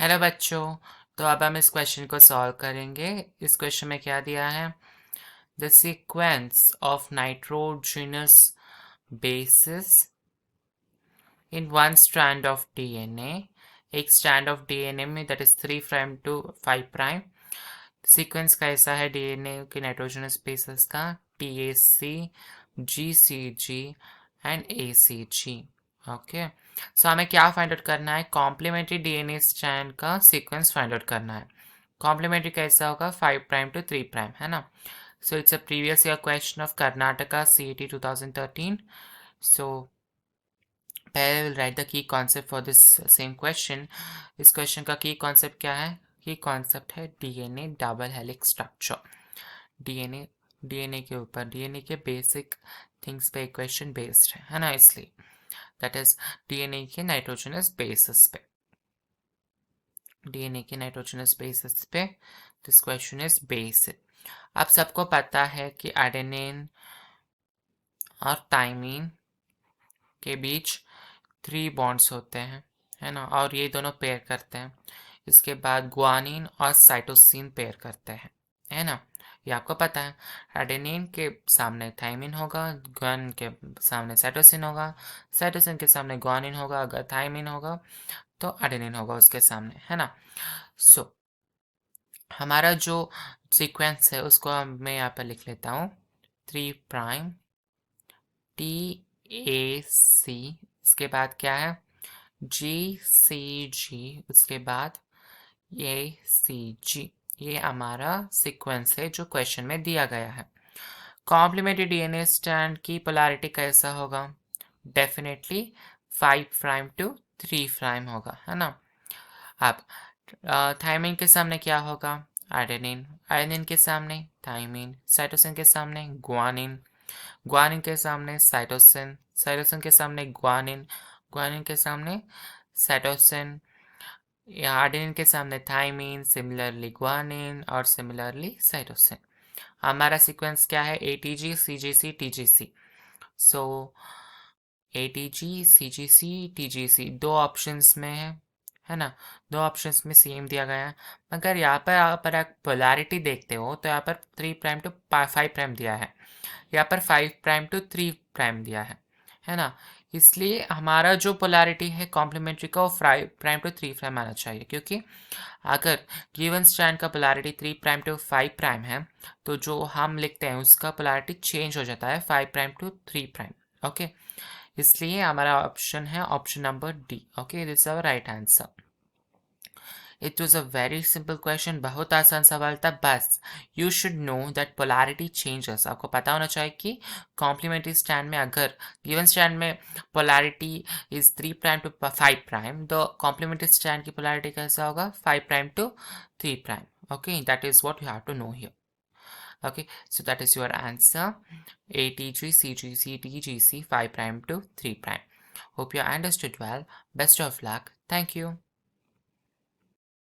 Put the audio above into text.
Hello बच्चों। तो अब हम इस क्वेश्चन को सॉल्व करेंगे। इस क्वेश्चन में क्या दिया है? The sequence of nitrogenous bases in one strand of DNA. एक स्ट्रैंड ऑफ डीएनए में that is 3 prime to 5 prime. Sequence कैसा है डीएनए के नाइट्रोजनस बेसिस का? TAC, GCG and ACG. Okay, so हमें क्या फाइंड आउट करना है? कॉम्प्लीमेंट्री डीएनए स्ट्रैंड का सीक्वेंस फाइंड आउट करना है। कॉम्प्लीमेंट्री कैसा होगा? 5 प्राइम टू 3 प्राइम, है ना? So it's a previous year question of Karnataka CET 2013. सो पहले will write the key concept for this same question. इस क्वेश्चन का की कॉन्सेप्ट क्या है? की कॉन्सेप्ट है DNA double helix structure. DNA DNA के ऊपर, डीएनए के बेसिक थिंग्स पे क्वेश्चन बेस्ड है ना? इसलिए दैट इज डीएनए के नाइट्रोजनस बेसिस पे, डीएनए के नाइट्रोजनस बेसिस पे दिस क्वेश्चन इज बेस्ड। अब सबको पता है कि एडेनिन और थाइमिन के बीच 3 बॉन्ड्स होते हैं, है ना? और ये दोनों पेयर करते हैं। इसके बाद ग्वानिन और साइटोसिन पेयर करते हैं, है ना? ये आपको पता है। एडेनिन के सामने थाइमिन होगा, ग्वानिन के सामने साइटोसिन होगा, साइटोसिन के सामने ग्वानिन होगा, अगर थाइमिन होगा तो एडेनिन होगा उसके सामने, है ना? सो हमारा जो सीक्वेंस है उसको मैं यहाँ पर लिख लेता हूँ। 3 प्राइम टी ए सी, इसके बाद क्या है? जी सी जी, उसके बाद ए सी जी। ये हमारा सीक्वेंस है जो क्वेश्चन में दिया गया है। कॉम्प्लीमेंट्री डीएनए स्ट्रैंड की पोलैरिटी कैसा होगा? डेफिनेटली 5 प्राइम टू 3 प्राइम होगा, है ना? अब थाइमिन के सामने क्या होगा? एडेनिन, एडेनिन के सामने थाइमिन, साइटोसिन के सामने ग्वानिन, ग्वानिन के सामने साइटोसिन, साइटोसिन के सामने ग्वानिन, ग्वानिन के सामने साइटोसिन, एडेनिन के सामने थाइमिन, सिमिलरली ग्वानिन और सिमिलरली साइटोसिन। हमारा सीक्वेंस क्या है? ATG, CGC, TGC. So ATG, CGC, TGC दो ऑप्शंस में है ना? दो ऑप्शंस में सेम दिया गया है, मगर यहाँ पर आप पोलैरिटी देखते हो तो यहाँ पर 3 प्राइम टू 5 प्राइम दिया है, यहाँ पर 5 प्राइम टू 3 प्राइम दिया है ना? इसलिए हमारा जो पोलैरिटी है कॉम्प्लीमेंट्री का वो 5 प्राइम टू 3 प्राइम आना चाहिए, क्योंकि अगर गिवन स्ट्रैंड का पोलैरिटी 3 प्राइम टू 5 प्राइम है तो जो हम लिखते हैं उसका पोलैरिटी चेंज हो जाता है 5 प्राइम टू 3 प्राइम। ओके, इसलिए हमारा ऑप्शन है option number D. Okay, this is our right answer. It was a very simple question, बहुत आसान सवाल था। बस you should know that polarity changes. आपको पता होना चाहिए कि कॉम्प्लीमेंट्री स्ट्रैंड में अगर गिवन स्ट्रैंड में polarity is 3 prime to 5 prime, तो कॉम्प्लीमेंट्री स्ट्रैंड की पोलैरिटी कैसा होगा? 5 prime to 3 prime. Okay, that is what you have to know here. Okay, so that is your answer. ATG, CGC, TGC, 5 prime to 3 prime. Hope you understood well. Best of luck. Thank you.